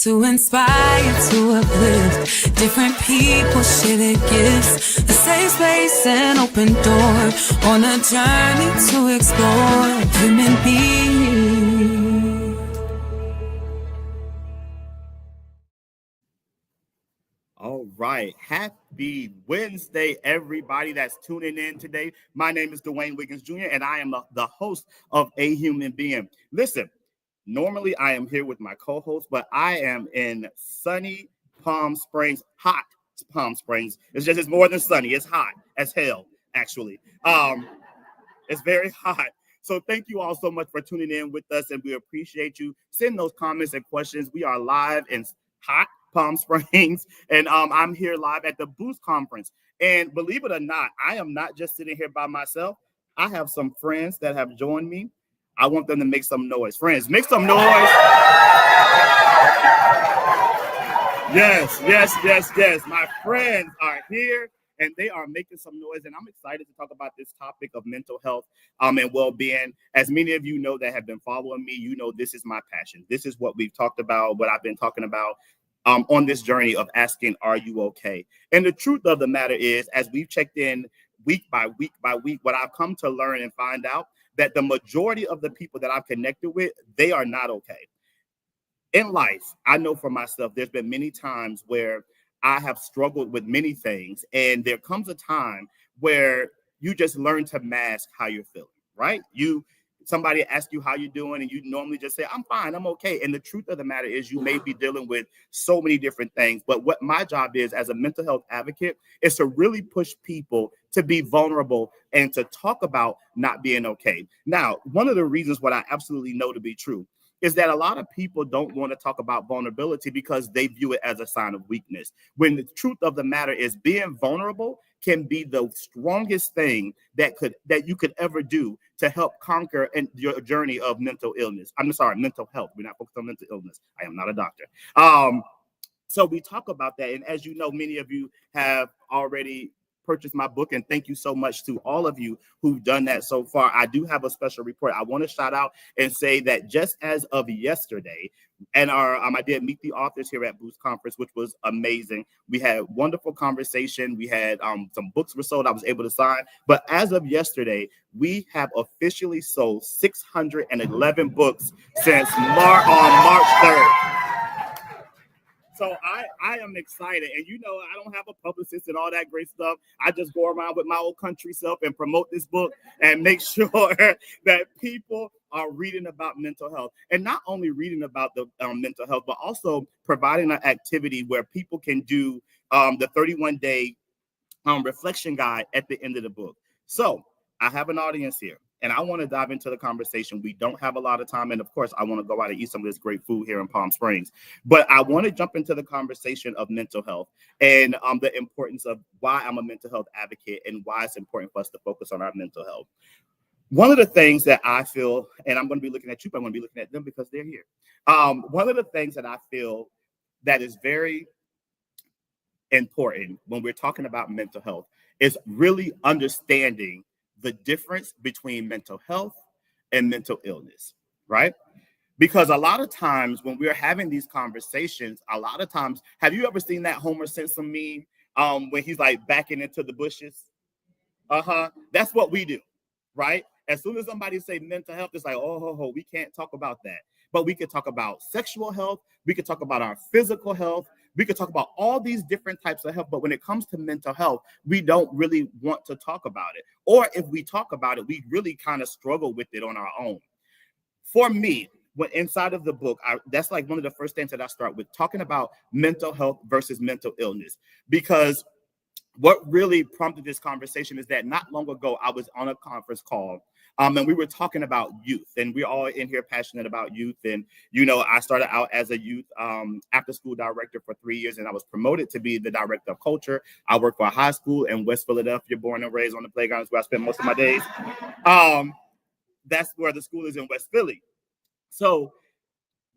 To inspire, to uplift, different people share their gifts. A safe space and open door on a journey to explore human beings. All right. Happy Wednesday, everybody that's tuning in today. My name is Dwayne Wiggins Jr., and I am the host of A Human Being. Listen, normally I am here with my co-host, but I am in sunny Palm Springs, hot Palm Springs. It's more than sunny. It's hot as hell, actually. It's very hot. So thank you all so much for tuning in with us, and we appreciate you. Send those comments and questions. We are live in hot Palm Springs, and I'm here live at the Boost Conference. And believe it or not, I am not just sitting here by myself. I have some friends that have joined me. I want them to make some noise. Friends, make some noise. Yes. My friends are here, and they are making some noise, and I'm excited to talk about this topic of mental health and well-being. As many of you know that have been following me, you know this is my passion. This is what we've talked about, what I've been talking about on this journey of asking, are you okay? And the truth of the matter is, as we've checked in week by week, what I've come to learn and find out that the majority of the people that I've connected with, they are not okay. In life, I know for myself, there's been many times where I have struggled with many things, and there comes a time where you just learn to mask how you're feeling, right? Somebody asks you how you're doing, and you normally just say, I'm fine, I'm okay. And the truth of the matter is you may be dealing with so many different things. But what my job is as a mental health advocate is to really push people to be vulnerable and to talk about not being okay. Now, one of the reasons what I absolutely know to be true is that a lot of people don't want to talk about vulnerability because they view it as a sign of weakness. When the truth of the matter is being vulnerable can be the strongest thing that you could ever do to help conquer your journey of mental health. We're not focused on mental illness. I am not a doctor. So we talk about that. And as you know, many of you have already purchased my book, and thank you so much to all of you who've done that so far. I do have a special report. I want to shout out and say that just as of yesterday, and I did meet the authors here at Boost Conference, which was amazing. We had wonderful conversation. We had some books were sold. I was able to sign. But as of yesterday, we have officially sold 611 books since March 3rd. So I am excited. And you know, I don't have a publicist and all that great stuff. I just go around with my old country self and promote this book and make sure that people are reading about mental health. And not only reading about the mental health, but also providing an activity where people can do the 31-day reflection guide at the end of the book. So I have an audience here, and I want to dive into the conversation. We don't have a lot of time, and of course, I want to go out and eat some of this great food here in Palm Springs. But I want to jump into the conversation of mental health and the importance of why I'm a mental health advocate and why it's important for us to focus on our mental health. One of the things that I feel, and I'm going to be looking at you, but I'm going to be looking at them because they're here. One of the things that I feel that is very important when we're talking about mental health is really understanding the difference between mental health and mental illness, right? Because a lot of times when we're having these conversations, have you ever seen that Homer Simpson meme when he's like backing into the bushes? That's what we do, right? As soon as somebody say mental health, it's like, oh, we can't talk about that. But we could talk about sexual health. We could talk about our physical health. We could talk about all these different types of health. But when it comes to mental health, we don't really want to talk about it. Or if we talk about it, we really kind of struggle with it on our own. For me, when inside of the book, that's like one of the first things that I start with, talking about mental health versus mental illness. Because what really prompted this conversation is that not long ago, I was on a conference call and we were talking about youth, and we're all in here passionate about youth. And, you know, I started out as a youth after school director for 3 years, and I was promoted to be the director of culture. I worked for a high school in West Philadelphia, born and raised on the playgrounds where I spent most of my days. That's where the school is in West Philly. So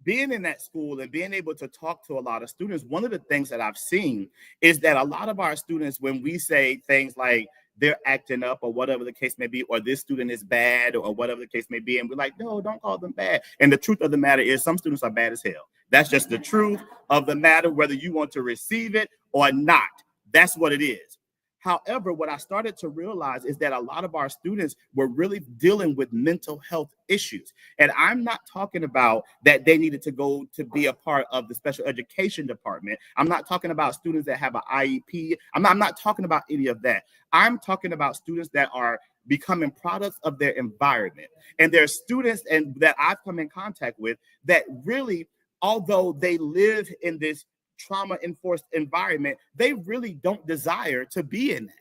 being in that school and being able to talk to a lot of students, one of the things that I've seen is that a lot of our students, when we say things like, they're acting up or whatever the case may be, or this student is bad or whatever the case may be. And we're like, no, don't call them bad. And the truth of the matter is some students are bad as hell. That's just the truth of the matter, whether you want to receive it or not. That's what it is. However, what I started to realize is that a lot of our students were really dealing with mental health issues. And I'm not talking about that they needed to go to be a part of the special education department. I'm not talking about students that have an IEP. I'm not talking about any of that. I'm talking about students that are becoming products of their environment. And there are students and that I've come in contact with that really, although they live in this trauma-enforced environment, they really don't desire to be in that.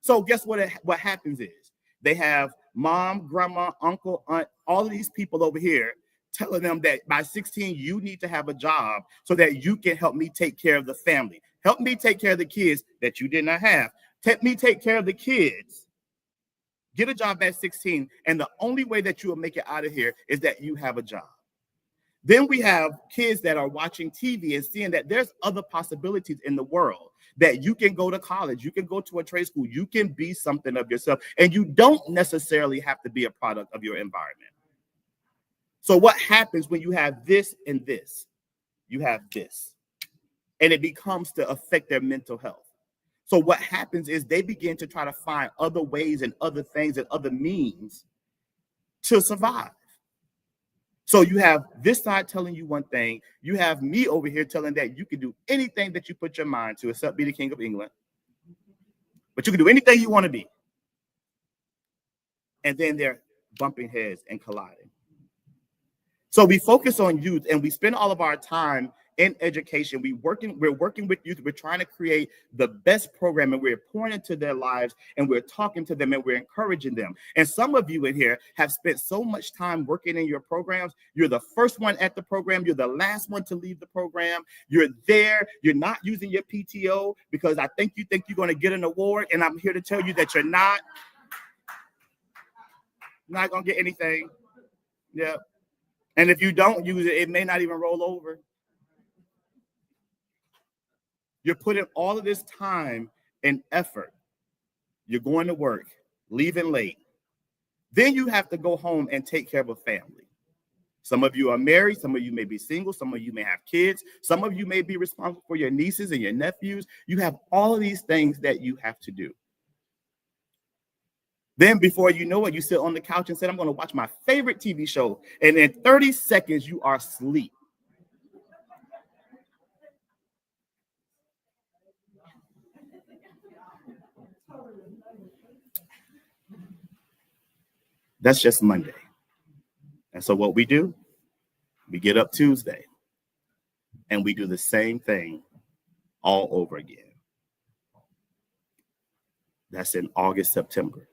So guess what happens is they have mom, grandma, uncle, aunt, all of these people over here telling them that by 16, you need to have a job so that you can help me take care of the family. Help me take care of the kids that you did not have. Let me take care of the kids. Get a job at 16, and the only way that you will make it out of here is that you have a job. Then we have kids that are watching TV and seeing that there's other possibilities in the world, that you can go to college, you can go to a trade school, you can be something of yourself, and you don't necessarily have to be a product of your environment. So what happens when you have this and this? You have this, and it becomes to affect their mental health. So what happens is they begin to try to find other ways and other things and other means to survive. So you have this side telling you one thing. You have me over here telling that you can do anything that you put your mind to, except be the king of England. But you can do anything you want to be. And then they're bumping heads and colliding. So we focus on youth and we spend all of our time in education. We're working with youth. We're trying to create the best program, and we're pouring into their lives, and we're talking to them, and we're encouraging them. And some of you in here have spent so much time working in your programs. You're the first one at the program. You're the last one to leave the program. You're there. You're not using your PTO because I think you're going to get an award. And I'm here to tell you that you're not going to get anything. Yeah. And if you don't use it, it may not even roll over. You're putting all of this time and effort. You're going to work, leaving late. Then you have to go home and take care of a family. Some of you are married. Some of you may be single. Some of you may have kids. Some of you may be responsible for your nieces and your nephews. You have all of these things that you have to do. Then before you know it, you sit on the couch and say, I'm going to watch my favorite TV show. And in 30 seconds, you are asleep. That's just Monday. And so what we do, we get up Tuesday and we do the same thing all over again. That's in August, September.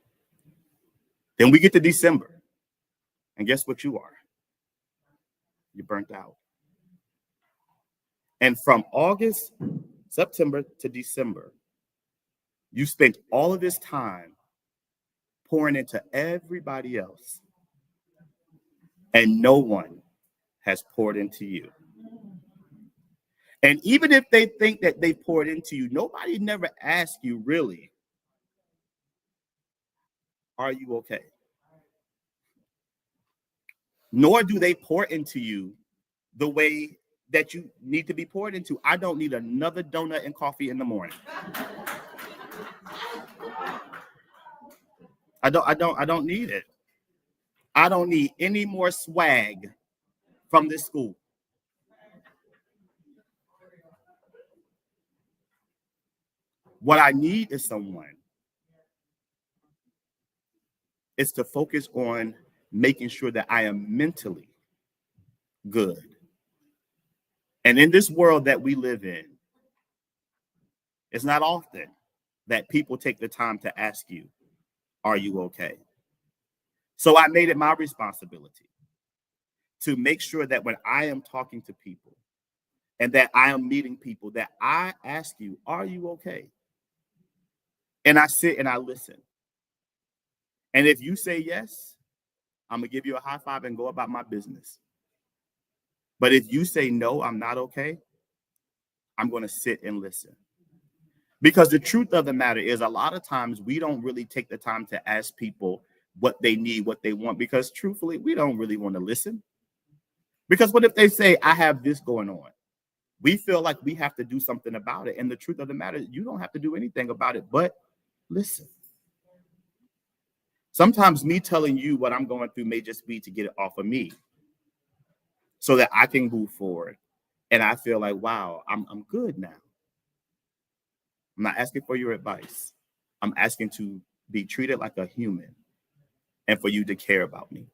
Then we get to December. And guess what you are? You're burnt out. And from August, September to December, you spent all of this time pouring into everybody else. And no one has poured into you. And even if they think that they poured into you, nobody never asks you really, are you okay? Nor do they pour into you the way that you need to be poured into. I don't need another donut and coffee in the morning. I don't need it. I don't need any more swag from this school. What I need is someone is to focus on making sure that I am mentally good. And in this world that we live in, it's not often that people take the time to ask you, are you okay? So I made it my responsibility to make sure that when I am talking to people and that I am meeting people, that I ask you, are you okay? And I sit and I listen. And if you say yes, I'm going to give you a high five and go about my business. But if you say no, I'm not okay, I'm going to sit and listen. Because the truth of the matter is, a lot of times we don't really take the time to ask people what they need, what they want, because truthfully, we don't really want to listen. Because what if they say, I have this going on? We feel like we have to do something about it. And the truth of the matter is, you don't have to do anything about it, but listen. Sometimes me telling you what I'm going through may just be to get it off of me so that I can move forward. And I feel like, wow, I'm good now. I'm not asking for your advice. I'm asking to be treated like a human and for you to care about me.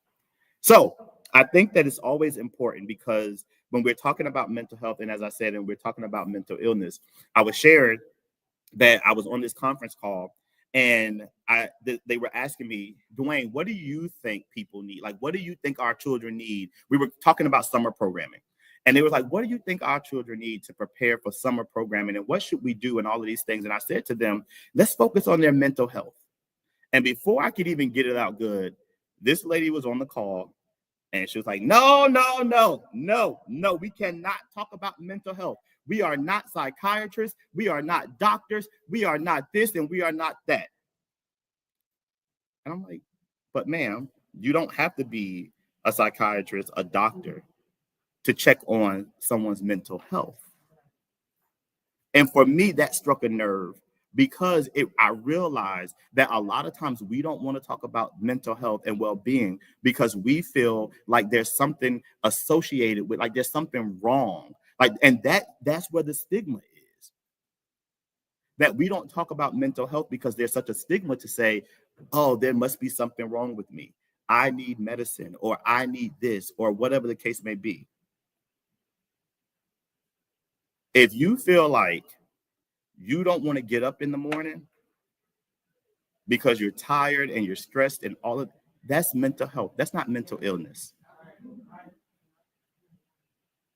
So I think that it's always important, because when we're talking about mental health, and as I said, and we're talking about mental illness, I was sharing that I was on this conference call, and they were asking me, Dwayne, what do you think people need? Like, what do you think our children need? We were talking about summer programming. And they were like, what do you think our children need to prepare for summer programming? And what should we do? And all of these things. And I said to them, let's focus on their mental health. And before I could even get it out good, this lady was on the call and she was like, no, no, no, no, no, we cannot talk about mental health. We are not psychiatrists. We are not doctors. We are not this and we are not that. And I'm like, but ma'am, you don't have to be a psychiatrist, a doctor, to check on someone's mental health. And for me, that struck a nerve, because I realized that a lot of times we don't want to talk about mental health and well-being because we feel like there's something associated with, like there's something wrong. Like, and that's where the stigma is. That we don't talk about mental health because there's such a stigma to say, oh, there must be something wrong with me. I need medicine, or I need this, or whatever the case may be. If you feel like you don't want to get up in the morning because you're tired and you're stressed and all of that's mental health. That's not mental illness.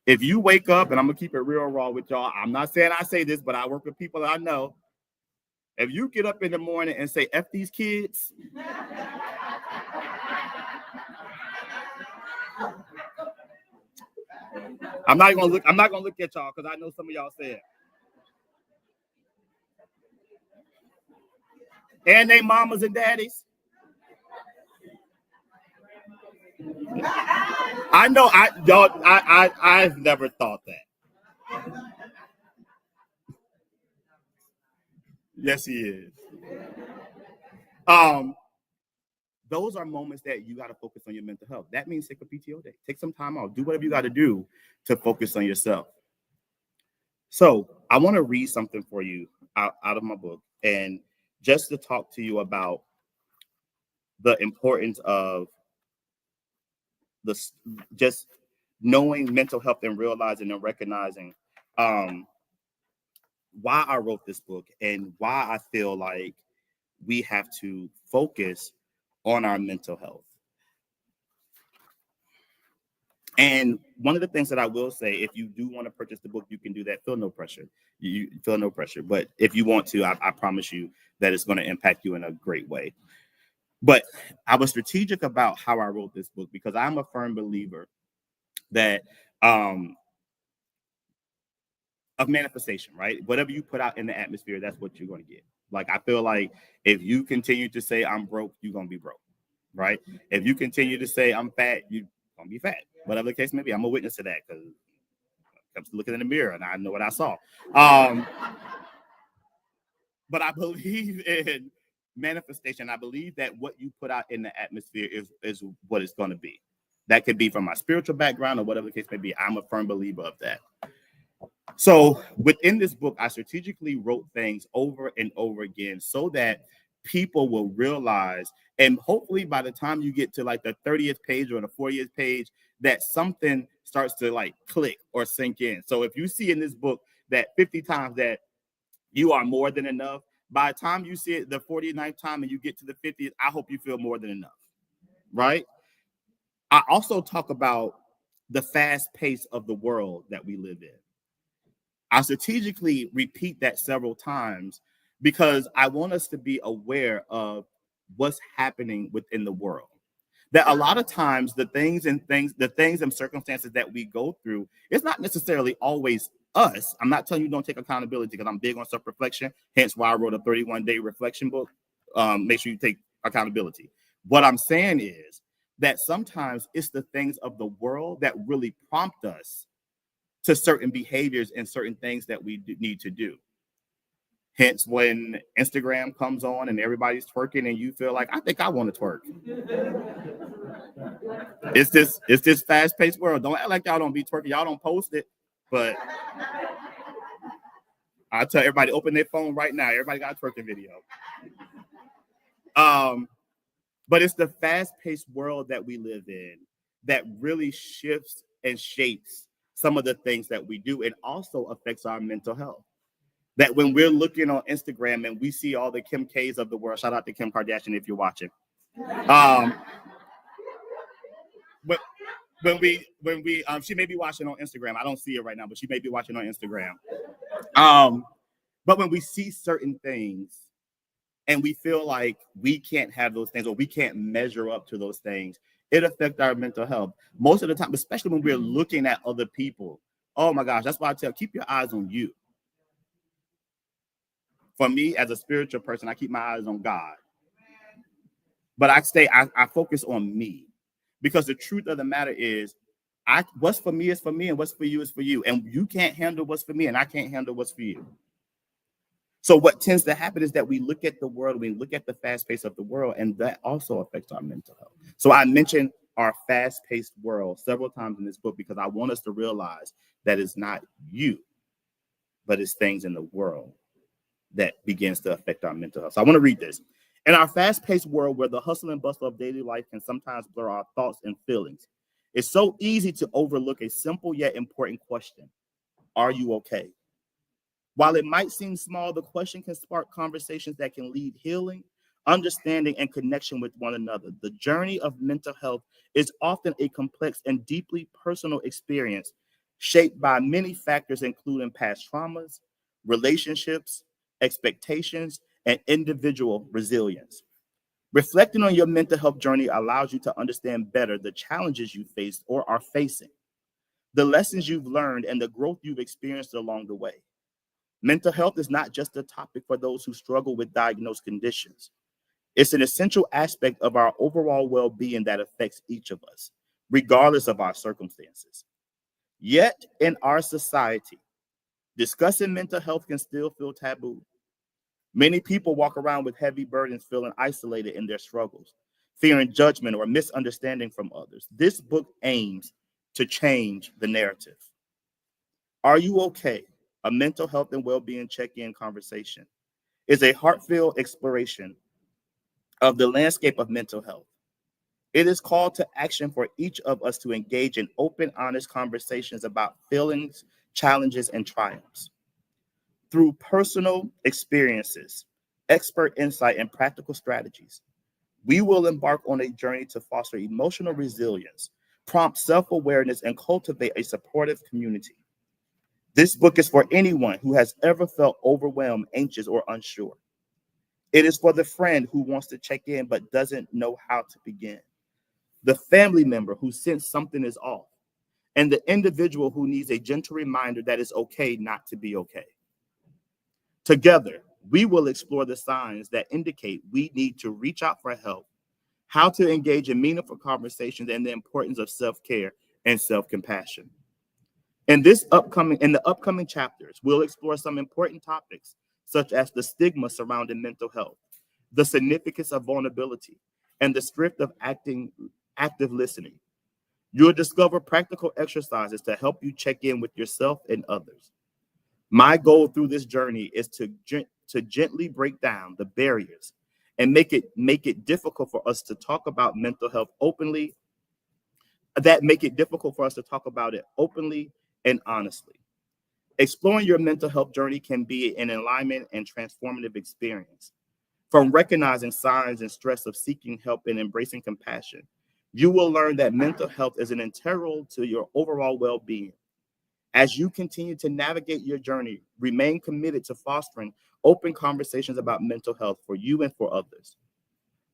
If you wake up, and I'm gonna keep it real raw with y'all, I'm not saying I say this, but I work with people that I know. If you get up in the morning and say F these kids, I'm not gonna look at y'all, because I know some of y'all say it. And they mamas and daddies. I know I've never thought that. Yes, he is. Those are moments that you got to focus on your mental health. That means take a PTO day, take some time off, do whatever you got to do to focus on yourself. So I want to read something for you out of my book, and just to talk to you about the importance of this, just knowing mental health and realizing and recognizing why I wrote this book and why I feel like we have to focus on our mental health. And one of the things that I will say, if you do want to purchase the book, you can do that. Feel no pressure. You feel no pressure. But if you want to, I promise you that it's going to impact you in a great way. But I was strategic about how I wrote this book, because I'm a firm believer that of manifestation, right? Whatever you put out in the atmosphere, that's what you're going to get. Like, I feel like if you continue to say I'm broke, you're going to be broke, right? If you continue to say I'm fat, you're going to be fat. Whatever the case may be, I'm a witness to that, because I'm looking in the mirror and I know what I saw. But I believe in manifestation. I believe that what you put out in the atmosphere is what it's going to be. That could be from my spiritual background or whatever the case may be. I'm a firm believer of that. So within this book, I strategically wrote things over and over again so that people will realize, and hopefully by the time you get to like the 30th page or the 40th page, that something starts to like click or sink in. So if you see in this book that 50 times that you are more than enough, by the time you see it the 49th time and you get to the 50th, I hope you feel more than enough, right? I also talk about the fast pace of the world that we live in. I strategically repeat that several times because I want us to be aware of what's happening within the world. That a lot of times the things and circumstances that we go through, it's not necessarily always us, I'm not telling you don't take accountability because I'm big on self-reflection, hence why I wrote a 31-day reflection book. Make sure you take accountability. What I'm saying is that sometimes it's the things of the world that really prompt us to certain behaviors and certain things that we need to do. Hence, when Instagram comes on and everybody's twerking and you feel like, I think I want to twerk. It's this fast-paced world. Don't act like y'all don't be twerking. Y'all don't post it, but I tell everybody, open their phone right now. Everybody got a twerking video. But it's the fast-paced world that we live in that really shifts and shapes some of the things that we do. It also affects our mental health. That when we're looking on Instagram and we see all the Kim K's of the world, shout out to Kim Kardashian if you're watching. When we she may be watching on Instagram. I don't see it right now, but she may be watching on Instagram. But when we see certain things and we feel like we can't have those things or we can't measure up to those things, it affects our mental health. Most of the time, especially when we're looking at other people. Oh my gosh, that's why I tell keep your eyes on you. For me, as a spiritual person, I keep my eyes on God. But I focus on me. Because the truth of the matter is, what's for me is for me, and what's for you is for you. And you can't handle what's for me, and I can't handle what's for you. So what tends to happen is that we look at the world, we look at the fast pace of the world, and that also affects our mental health. So I mentioned our fast-paced world several times in this book because I want us to realize that it's not you, but it's things in the world that begins to affect our mental health. So I want to read this. In our fast-paced world where the hustle and bustle of daily life can sometimes blur our thoughts and feelings, it's so easy to overlook a simple yet important question. Are you okay? While it might seem small, the question can spark conversations that can lead healing, understanding, and connection with one another. The journey of mental health is often a complex and deeply personal experience shaped by many factors, including past traumas, relationships, expectations, and individual resilience. Reflecting on your mental health journey allows you to understand better the challenges you faced or are facing, the lessons you've learned, and the growth you've experienced along the way. Mental health is not just a topic for those who struggle with diagnosed conditions. It's an essential aspect of our overall well-being that affects each of us, regardless of our circumstances. Yet, in our society, discussing mental health can still feel taboo. Many people walk around with heavy burdens, feeling isolated in their struggles, fearing judgment or misunderstanding from others. This book aims to change the narrative. Are you okay? A mental health and well-being check-in conversation is a heartfelt exploration of the landscape of mental health. It is called to action for each of us to engage in open, honest conversations about feelings, challenges, and triumphs. Through personal experiences, expert insight, and practical strategies, we will embark on a journey to foster emotional resilience, prompt self-awareness, and cultivate a supportive community. This book is for anyone who has ever felt overwhelmed, anxious, or unsure. It is for the friend who wants to check in but doesn't know how to begin, the family member who senses something is off, and the individual who needs a gentle reminder that it's okay not to be okay. Together, we will explore the signs that indicate we need to reach out for help, how to engage in meaningful conversations, and the importance of self-care and self-compassion. In the upcoming chapters, we'll explore some important topics, such as the stigma surrounding mental health, the significance of vulnerability, and the strength of active listening. You'll discover practical exercises to help you check in with yourself and others. My goal through this journey is to gently break down the barriers and make it difficult for us to talk about mental health openly, and honestly. Exploring your mental health journey can be an alignment and transformative experience. From recognizing signs and stress of seeking help and embracing compassion, you will learn that mental health is an integral to your overall well-being. As you continue to navigate your journey, remain committed to fostering open conversations about mental health for you and for others.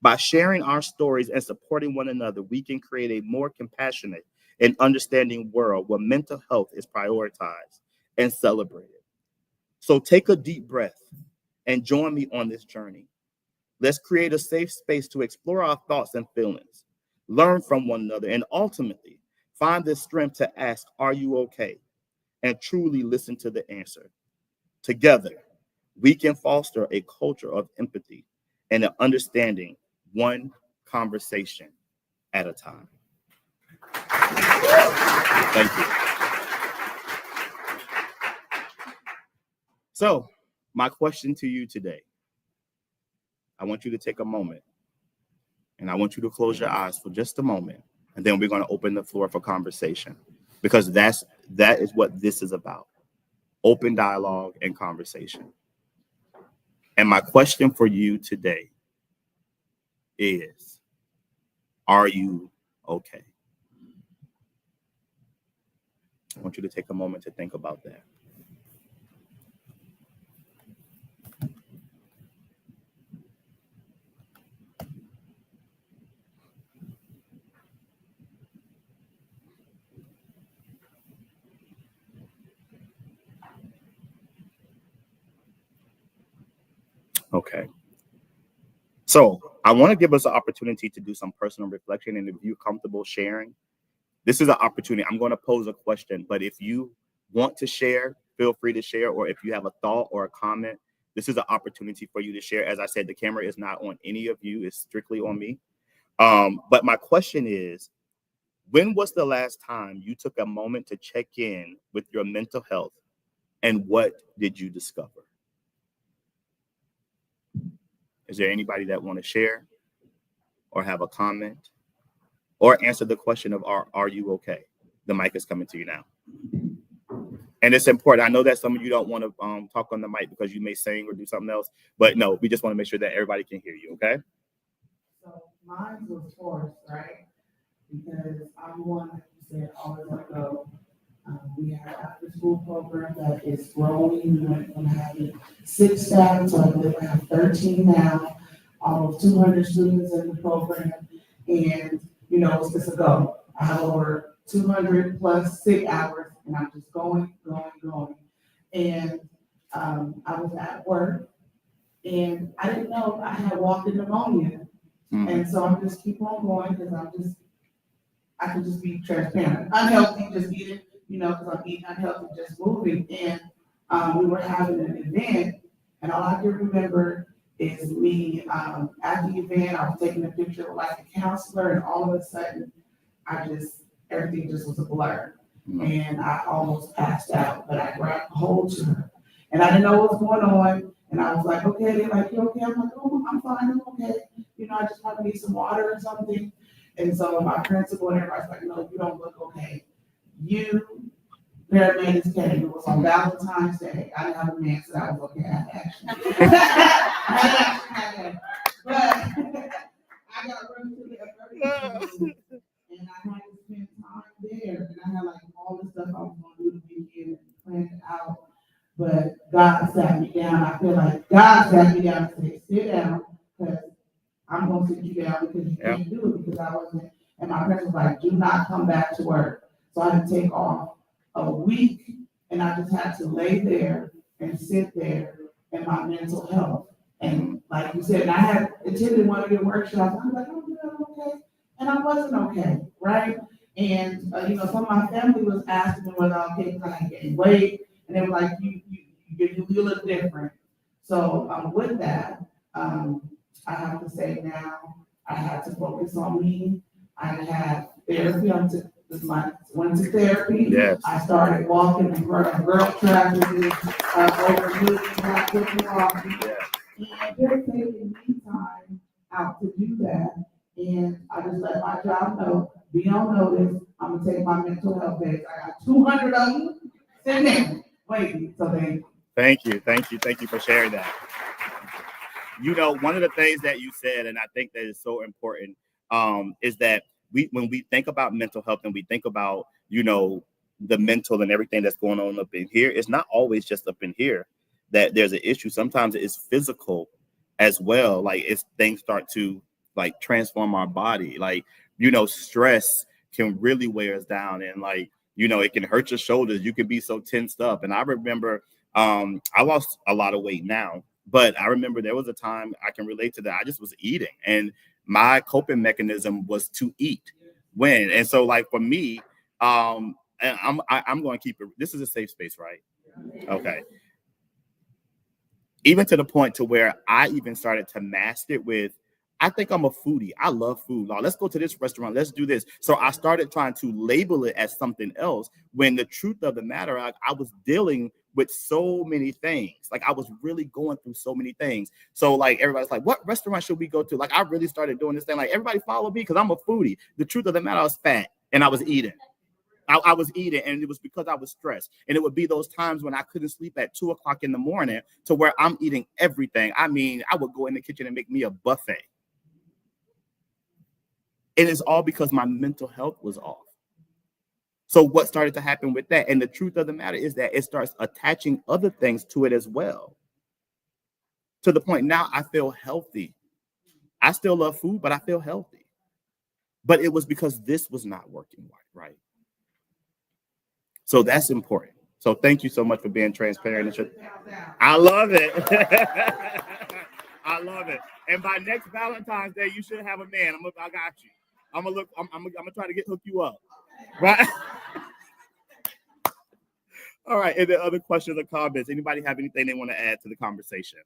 By sharing our stories and supporting one another, we can create a more compassionate and understanding world where mental health is prioritized and celebrate it. So take a deep breath and join me on this journey. Let's create a safe space to explore our thoughts and feelings, learn from one another, and ultimately find the strength to ask, are you okay? And truly listen to the answer. Together, we can foster a culture of empathy and an understanding, one conversation at a time. Thank you. So, my question to you today, I want you to take a moment and I want you to close your eyes for just a moment. And then we're going to open the floor for conversation, because that is what this is about. Open dialogue and conversation. And my question for you today is, are you okay? I want you to take a moment to think about that. Okay. So I want to give us an opportunity to do some personal reflection. And if you're comfortable sharing, this is an opportunity. I'm going to pose a question, but if you want to share, feel free to share. Or if you have a thought or a comment, this is an opportunity for you to share. As I said, the camera is not on any of you. It's strictly on me. But my question is, when was the last time you took a moment to check in with your mental health, and what did you discover? Is there anybody that want to share or have a comment or answer the question of are you okay? The mic is coming to you now. And it's important. I know that some of you don't want to talk on the mic because you may sing or do something else, but no, we just want to make sure that everybody can hear you, okay? So mine was forced, right? Because I'm one, like you said, always let go. We have an after-school program that is growing. We went from having 6 staff to I believe I have 13 now, almost 200 students in the program. And, it's just a go. I have over 200 plus sick hours, and I'm just going. And I was at work, and I didn't know I had walking pneumonia. And so I'm just keep on going because I can just be transparent. Unhealthy, just eating, because I'm eating unhealthy, just moving. And we were having an event, and all I can remember is me at the event. I was taking a picture with like a counselor, and all of a sudden, everything just was a blur. And I almost passed out, but I grabbed a hold to her. And I didn't know what was going on. And I was like, okay. They're like, you okay? I'm like, oh, I'm fine, I'm okay. I just want to need some water or something. And so my principal and everybody's like, no, you don't look okay. Paramedics came. It was on Valentine's Day. I didn't have a man, so that was okay. I had action. But I got run to the emergency room, and I had to spend time there. And I had like all the stuff I was going to do the weekend and plan it out. But God sat me down. I feel like God sat me down and said, sit down, because I'm going to sit you down because you can't do it, because I wasn't. And my parents was like, do not come back to work. So I had to take off a week, and I just had to lay there and sit there in my mental health. And like you said, and I had attended one of your workshops. I was like, oh, I'm okay. And I wasn't okay, right? And, some of my family was asking me whether I'm okay because I gained weight. And they were like, you look different. So with that, I have to say now, I had to focus on me. I had therapy. Went to therapy. Yes. I started walking and girl traffic over New York, and they're taking me time out to do that. And I just let my job know, be on notice. I'm gonna take my mental health days. I got 200 of them sitting there waiting. So Thank you for sharing that. One of the things that you said, and I think that is so important, is that when we think about mental health and we think about, the mental and everything that's going on up in here, it's not always just up in here that there's an issue. Sometimes it's physical as well. Like things start to transform our body. Stress can really wear us down. And it can hurt your shoulders. You can be so tensed up. And I remember I lost a lot of weight now, but I remember there was a time I can relate to that. I just was eating, and my coping mechanism was to eat. And so like for me, and I'm going to keep it. This is a safe space, right? Okay. Even to the point to where I even started to mask it with, I think I'm a foodie. I love food. Now, let's go to this restaurant. Let's do this. So I started trying to label it as something else, when the truth of the matter, I was dealing with so many things. Like I was really going through so many things. So like everybody's like, what restaurant should we go to? Like I really started doing this thing. Like everybody follow me because I'm a foodie. The truth of the matter, I was fat and I was eating. I was eating, and it was because I was stressed. And it would be those times when I couldn't sleep at 2 o'clock in the morning to where I'm eating everything. I mean, I would go in the kitchen and make me a buffet. It is all because my mental health was off. So what started to happen with that? And the truth of the matter is that it starts attaching other things to it as well. To the point now I feel healthy. I still love food, but I feel healthy. But it was because this was not working right. So that's important. So thank you so much for being transparent. I love it. I love it. And by next Valentine's Day, you should have a man. I got you. I'm gonna try to hook you up. Right? All right. And then other questions or comments? Anybody have anything they want to add to the conversation?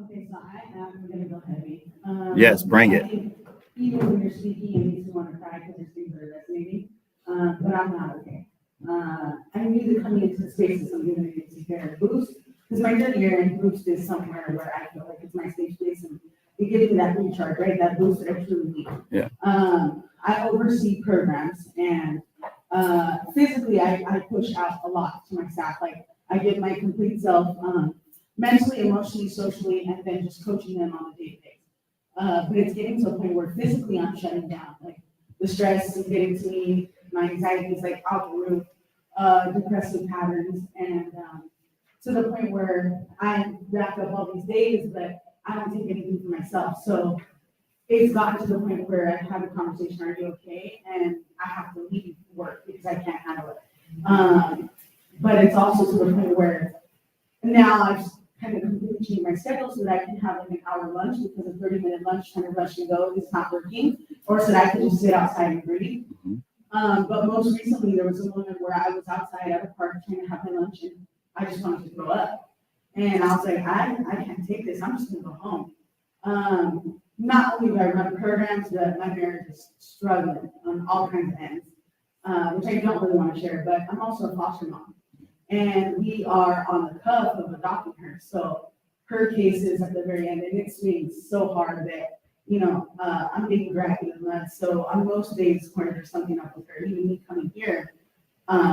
Okay, so I am going to go heavy. Yes, bring it. Even when you're speaking, it makes me want to cry because there's things that are resonating, but I'm not okay. I knew that coming into the space is something that needed to get a boost, because my journey here in boost is somewhere where I feel like it's my safe space, and it gives me that recharge, right? That boost that I truly need. Yeah. I oversee programs, and physically, I push out a lot to my staff. Like I give my complete self, mentally, emotionally, socially, and then just coaching them on a day-to-day. But it's getting to a point where physically I'm shutting down. Like the stress is getting to me, my anxiety is like out the roof, depressive patterns, and to the point where I rack up all these days, but I don't take anything for myself. So it's gotten to the point where I have a conversation, are you okay? And I have to leave work because I can't handle it. But it's also to the point where now I've kind of completely changed my schedule so that I can have like an hour lunch, because a 30-minute lunch kind of rush and go is not working, or so that I can just sit outside and breathe. But most recently there was a moment where I was outside at a park trying to have my lunch, and I just wanted to throw up. And I was like, I can't take this. I'm just gonna go home. Not only do I run programs, but my marriage is struggling on all kinds of ends, which I don't really want to share, but I'm also a foster mom. And we are on the cusp of adopting her. So her case is at the very end, and it swings so hard that, I'm being dragged in the mud. So on most days when there's something up with her, even me coming here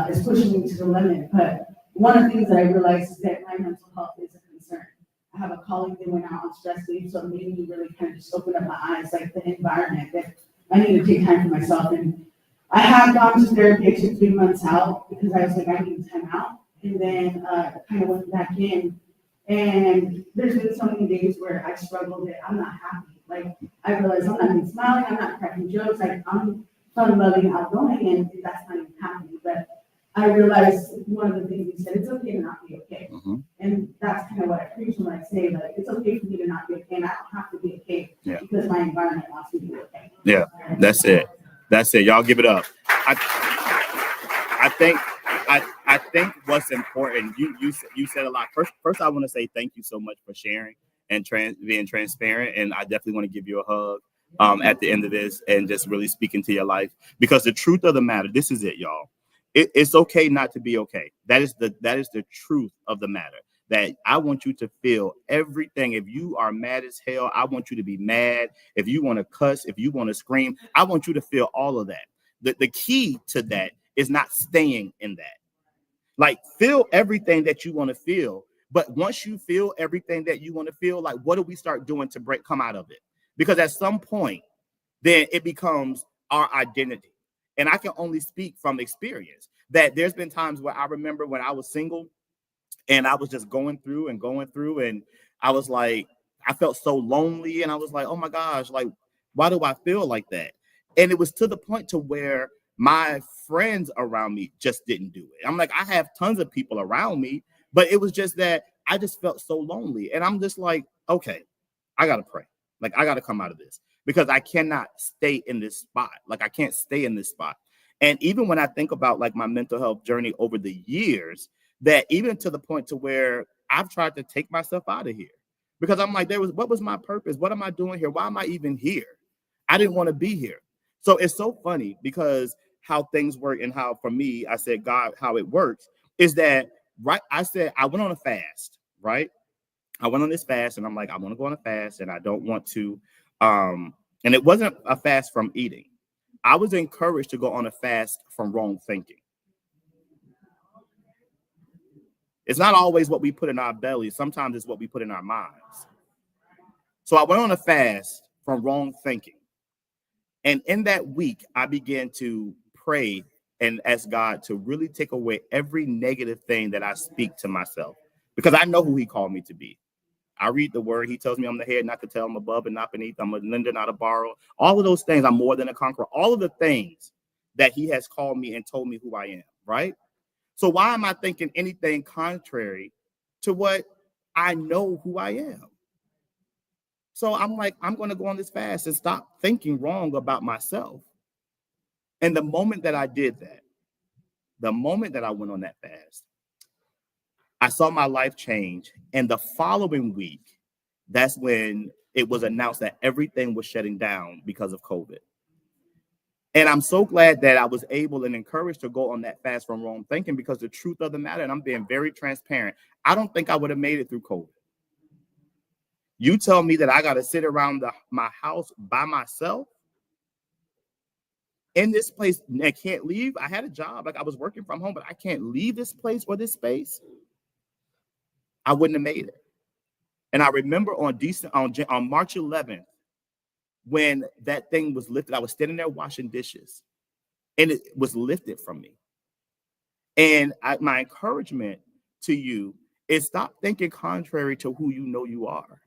is pushing me to the limit. But one of the things that I realized is that my mental health is a concern. I have a colleague that went out on stress leave, so it made me really kind of just open up my eyes, like the environment, that I need to take time for myself. And I have gone to therapy. I took 3 months out because I was like, I need time out. And then kind of went back in. And there's been so many days where I struggled that I'm not happy. Like I realized I'm not even smiling, I'm not cracking jokes, like I'm fun-loving, outgoing, and that's not even happening. But I realized one of the things he said, it's okay to not be okay. And that's kind of what I preach when I say, like, it's okay for me to not be okay, and I don't have to be okay because my environment wants me to be okay. Yeah, that's it. That's it. Y'all give it up. I think what's important, you said a lot. First, I want to say thank you so much for sharing and being transparent. And I definitely want to give you a hug at the end of this and just really speak into your life, because the truth of the matter, this is it, y'all. It's okay not to be okay. That is the truth of the matter. That I want you to feel everything. If you are mad as hell, I want you to be mad. If you want to cuss, if you want to scream, I want you to feel all of that. The key to that is not staying in that. Like, feel everything that you want to feel. But once you feel everything that you want to feel, like, what do we start doing to come out of it? Because at some point, then it becomes our identity. And I can only speak from experience that there's been times where I remember when I was single and I was just going through. And I was like, I felt so lonely. And I was like, oh my gosh, like, why do I feel like that? And it was to the point to where my friends around me just didn't do it. I'm like, I have tons of people around me, but it was just that I just felt so lonely. And I'm just like, okay, I got to pray. Like, I got to come out of this because I cannot stay in this spot. Like, I can't stay in this spot. And even when I think about like my mental health journey over the years, that even to the point to where I've tried to take myself out of here because I'm like, what was my purpose? What am I doing here? Why am I even here? I didn't want to be here. So it's so funny because how things work and how, for me, I said, God, how it works is that, right? I said, I went on a fast, right? I went on this fast and I'm like, I want to go on a fast and I don't want to. And it wasn't a fast from eating. I was encouraged to go on a fast from wrong thinking. It's not always what we put in our bellies. Sometimes it's what we put in our minds. So I went on a fast from wrong thinking. And in that week, I began to pray and ask God to really take away every negative thing that I speak to myself, because I know who he called me to be. I read the word. He tells me I'm the head, not the tail. I'm above and not beneath. I'm a lender, not a borrower. All of those things. I'm more than a conqueror. All of the things that he has called me and told me who I am, right? So why am I thinking anything contrary to what I know who I am? So I'm like, I'm going to go on this fast and stop thinking wrong about myself. And the moment that I did that, the moment that I went on that fast, I saw my life change. And the following week, that's when it was announced that everything was shutting down because of COVID. And I'm so glad that I was able and encouraged to go on that fast from wrong thinking, because the truth of the matter, and I'm being very transparent, I don't think I would have made it through COVID. You tell me that I got to sit around my house by myself in this place and I can't leave. I had a job, like I was working from home, but I can't leave this place or this space. I wouldn't have made it. And I remember on March 11th, when that thing was lifted, I was standing there washing dishes and it was lifted from me. And my encouragement to you is stop thinking contrary to who you know you are.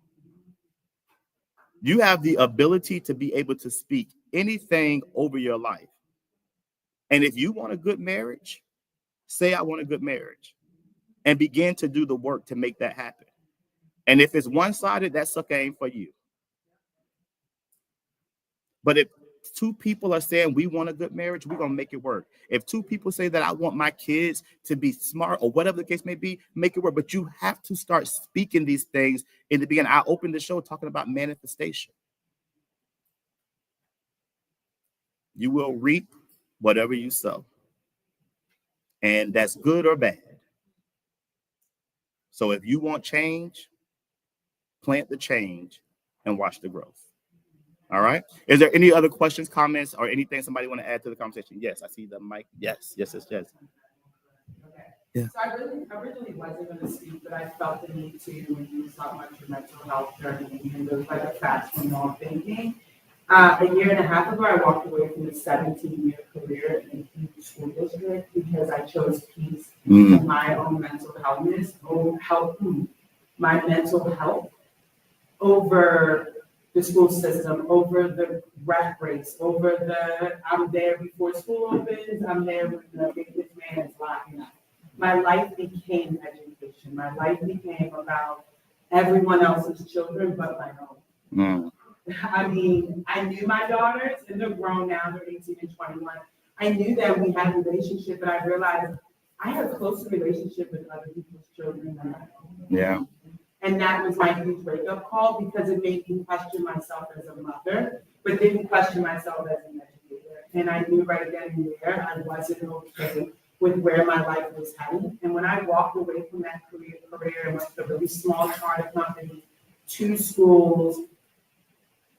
You have the ability to be able to speak anything over your life. And if you want a good marriage, say, I want a good marriage, and begin to do the work to make that happen. And if it's one-sided, that sucker ain't for you. But if two people are saying we want a good marriage, we're going to make it work. If two people say that I want my kids to be smart or whatever the case may be, make it work. But you have to start speaking these things in the beginning. I opened the show talking about manifestation. You will reap whatever you sow. And that's good or bad. So if you want change, plant the change and watch the growth. All right. Is there any other questions, comments, or anything somebody want to add to the conversation? Yes, I see the mic. Yes. Okay. Yeah. So I originally wasn't going to speak, but I felt the need to when you talk about your mental health journey and those like a fast from wrong thinking. A year and a half ago, I walked away from a 17-year career in the school district because I chose peace and my own mental my mental health over the school system, over the rat race, over the I'm there before school opens, I'm there when this man is locking up. My life became education. My life became about everyone else's children but my own. I mean, I knew my daughters, and they're grown now, they're 18 and 21. I knew that we had a relationship, but I realized I had a closer relationship with other people's children than my own. Yeah. And that was my huge wake-up call, because it made me question myself as a mother, but didn't question myself as an educator. And I knew right then and there I wasn't okay with where my life was heading. And when I walked away from that career and went to a really small charter company, 2 schools,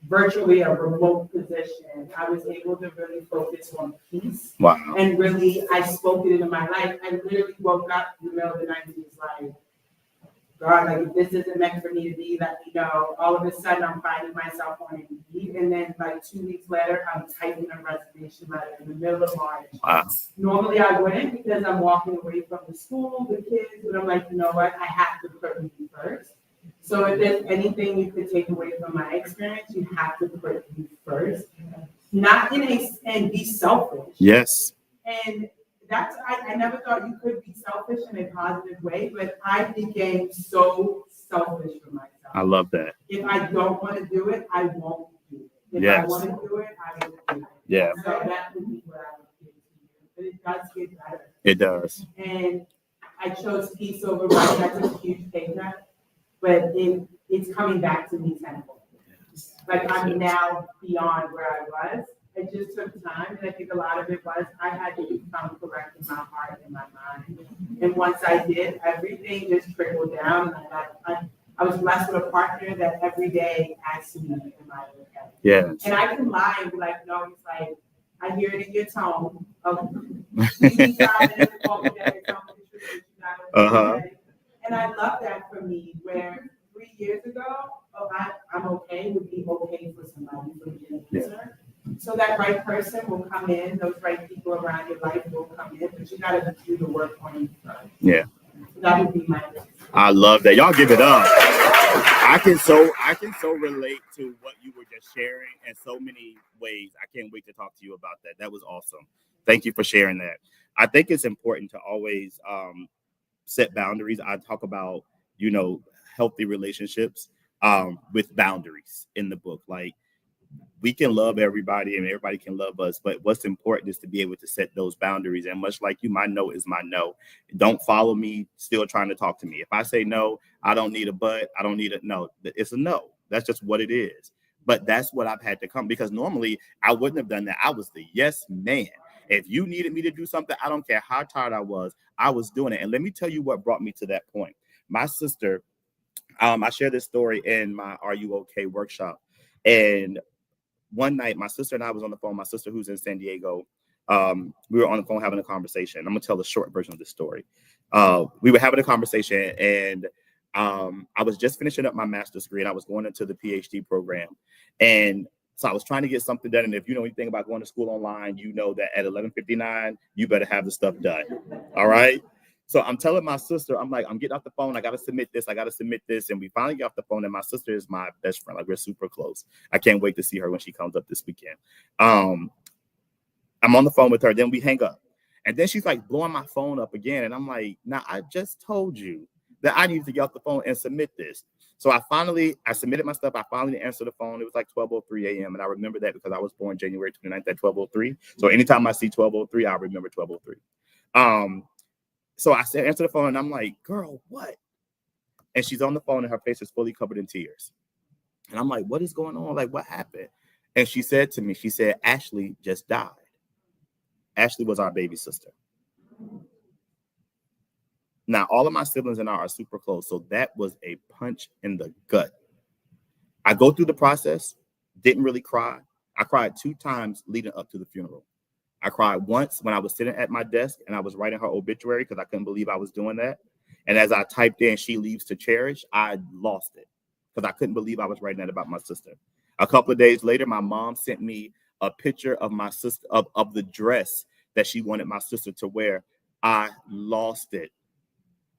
virtually a remote position, I was able to really focus on peace. Wow. And really, I spoke it into my life. I literally woke up in the middle of the night and was like, God, like, if this isn't meant for me to be, let me know. All of a sudden, I'm finding myself on Indeed. And then, like, 2 weeks later, I'm typing a resignation letter in the middle of March. Wow. Normally, I wouldn't, because I'm walking away from the school, the kids, but I'm like, you know what? I have to put me first. So if there's anything you could take away from my experience, you have to put you first. not and be selfish. Yes. And I never thought you could be selfish in a positive way, but I became so selfish for myself. I love that. If I don't want to do it, I won't do it. If Yes. I want to do it, I will do it. Yeah. So that would be what I would give to you. But it does get better. It does. And I chose peace over money. That's a huge pay cut, but it's coming back to me tenfold. Like I'm now beyond where I was. It just took time, and I think a lot of it was I had to become correct in my heart and my mind. And once I did, everything just trickled down. And I was blessed with a partner that every day asked me, "Am I okay?" Yeah. And I can lie and be like, "No." It's like I hear it in your tone. You need 5 minutes to call me that. Tell me the truth, that you're not okay. And I love that for me. Where 3 years ago, I'm okay would be okay for somebody for the answer. So that right person will come in, those right people around your life will come in, but you gotta do the work on you first. Yeah. So that would be my answer. I love that. Y'all give it up. I can so relate to what you were just sharing in so many ways. I can't wait to talk to you about that. That was awesome. Thank you for sharing that. I think it's important to always set boundaries. I talk about, healthy relationships with boundaries in the book. Like, we can love everybody and everybody can love us, but what's important is to be able to set those boundaries. And much like you, my no is my no. Don't follow me still trying to talk to me. If I say no, I don't need a but, I don't need a no. It's a no. That's just what it is. But that's what I've had to come, because normally I wouldn't have done that. I was the yes man. If you needed me to do something, I don't care how tired I was doing it. And let me tell you what brought me to that point. My sister, I share this story in my Are You Okay workshop. And one night, my sister and I was on the phone. My sister, who's in San Diego, we were on the phone having a conversation. I'm going to tell the short version of this story. We were having a conversation, and I was just finishing up my master's degree, and I was going into the PhD program. And so I was trying to get something done. And if you know anything about going to school online, you know that at 11:59, you better have the stuff done. All right. So I'm telling my sister, I'm like, I'm getting off the phone. I got to submit this. And we finally get off the phone. And my sister is my best friend. Like, we're super close. I can't wait to see her when she comes up this weekend. I'm on the phone with her. Then we hang up. And then she's like blowing my phone up again. And I'm like, nah, I just told you that I needed to get off the phone and submit this. So I submitted my stuff. I finally answered the phone. It was like 12:03 a.m. And I remember that because I was born January 29th at 12:03. So anytime I see 12:03, I remember 12:03. So I said, answer the phone, and I'm like, girl, what? And she's on the phone, and her face is fully covered in tears. And I'm like, what is going on? Like, what happened? And she said to me, Ashley just died. Ashley was our baby sister. Now, all of my siblings and I are super close, so that was a punch in the gut. I go through the process, didn't really cry. I cried 2 times leading up to the funeral. I cried once when I was sitting at my desk and I was writing her obituary because I couldn't believe I was doing that. And as I typed in, "She leaves to cherish," I lost it because I couldn't believe I was writing that about my sister. A couple of days later, my mom sent me a picture of my sister, of the dress that she wanted my sister to wear. I lost it.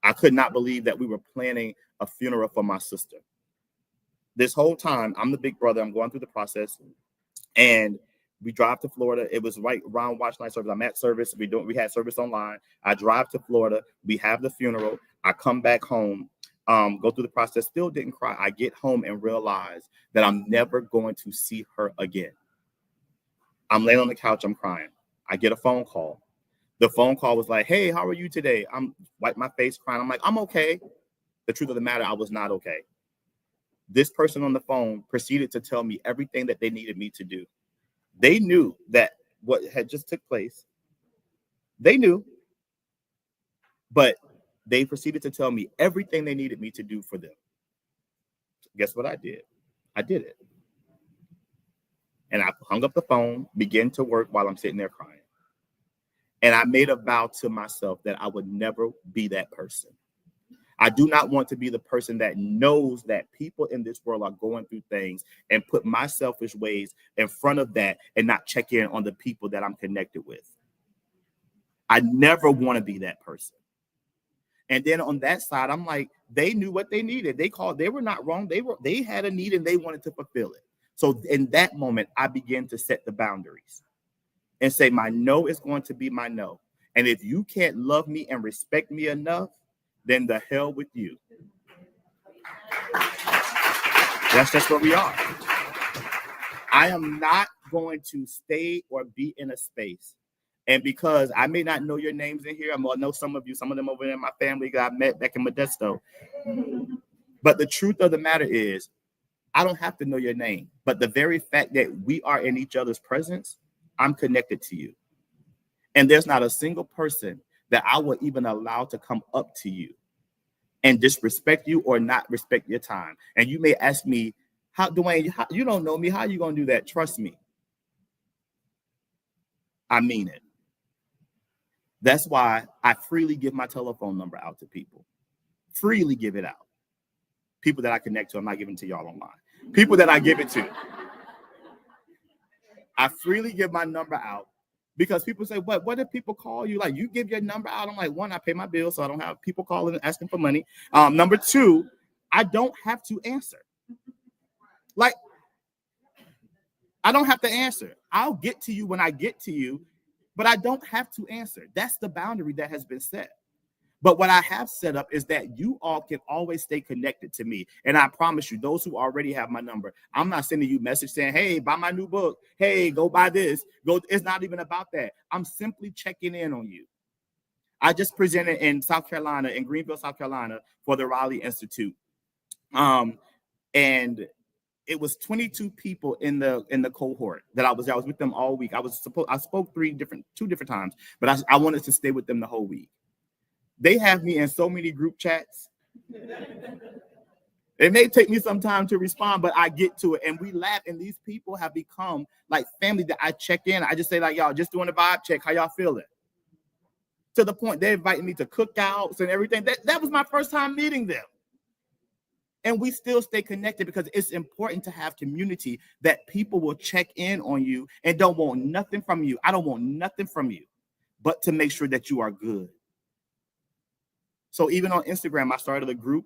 I could not believe that we were planning a funeral for my sister. This whole time, I'm the big brother. I'm going through the process. And we drive to Florida. It was right around watch night service. I'm at service. We had service online. I drive to Florida. We have the funeral. I come back home, go through the process, still didn't cry. I get home and realize that I'm never going to see her again. I'm laying on the couch. I'm crying. I get a phone call. The phone call was like, "Hey, how are you today?" I'm wipe my face crying. I'm like, "I'm okay." The truth of the matter, I was not okay. This person on the phone proceeded to tell me everything that they needed me to do. They knew that what had just took place. They knew, but they proceeded to tell me everything they needed me to do for them. Guess what I did? I did it. And I hung up the phone, began to work while I'm sitting there crying. And I made a vow to myself that I would never be that person. I do not want to be the person that knows that people in this world are going through things and put my selfish ways in front of that and not check in on the people that I'm connected with. I never want to be that person. And then on that side, I'm like, they knew what they needed. They were not wrong. They had a need and they wanted to fulfill it. So in that moment, I begin to set the boundaries and say my no is going to be my no. And if you can't love me and respect me enough, then the hell with you. That's just where we are. I am not going to stay or be in a space. And because I may not know your names in here, I know some of you, some of them over there in my family that I met back in Modesto. But the truth of the matter is, I don't have to know your name. But the very fact that we are in each other's presence, I'm connected to you. And there's not a single person that I will even allow to come up to you and disrespect you or not respect your time. And you may ask me, Dwayne, you don't know me. How are you going to do that? Trust me. I mean it. That's why I freely give my telephone number out to people. Freely give it out. People that I connect to, I'm not giving it to y'all online. People that I give it to. I freely give my number out because people say, what if people call you? Like, you give your number out. I'm like, one, I pay my bills, so I don't have people calling and asking for money. Number two, I don't have to answer. Like, I don't have to answer. I'll get to you when I get to you, but I don't have to answer. That's the boundary that has been set. But what I have set up is that you all can always stay connected to me. And I promise you, those who already have my number, I'm not sending you a message saying, hey, buy my new book. Hey, go buy this. Go. It's not even about that. I'm simply checking in on you. I just presented in South Carolina, in Greenville, South Carolina, for the Raleigh Institute. And it was 22 people in the cohort that I was there. I was with them all week. I spoke two different times, but I wanted to stay with them the whole week. They have me in so many group chats. It may take me some time to respond, but I get to it and we laugh. And these people have become like family that I check in. I just say like, y'all just doing a vibe check. How y'all feeling? To the point they're inviting me to cookouts and everything. That was my first time meeting them. And we still stay connected because it's important to have community that people will check in on you and don't want nothing from you. I don't want nothing from you, but to make sure that you are good. So even on Instagram, I started a group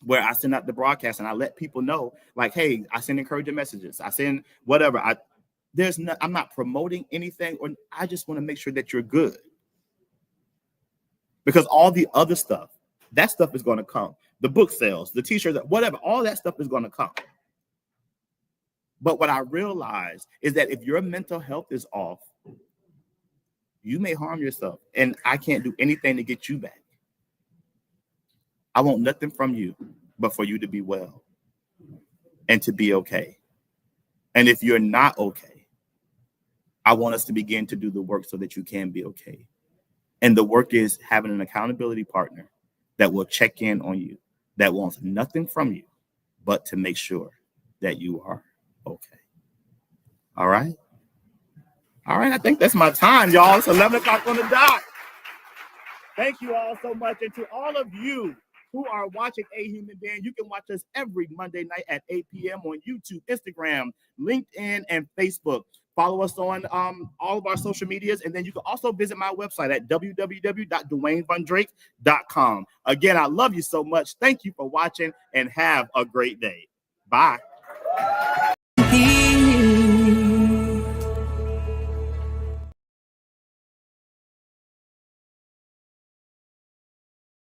where I send out the broadcast and I let people know, like, hey, I send encouraging messages. I send whatever. I'm not promoting anything, or I just want to make sure that you're good. Because all the other stuff, that stuff is going to come. The book sales, the t-shirts, whatever, all that stuff is going to come. But what I realize is that if your mental health is off, you may harm yourself. And I can't do anything to get you back. I want nothing from you but for you to be well and to be okay. And if you're not okay, I want us to begin to do the work so that you can be okay. And the work is having an accountability partner that will check in on you, that wants nothing from you but to make sure that you are okay. All right? All right, I think that's my time, y'all. It's 11 o'clock on the dot. Thank you all so much. And to all of you who are watching A Human Being, you can watch us every Monday night at 8 p.m. on YouTube, Instagram, LinkedIn, and Facebook. Follow us on all of our social medias. And then you can also visit my website at www.dwaynevandrake.com. Again, I love you so much. Thank you for watching and have a great day. Bye.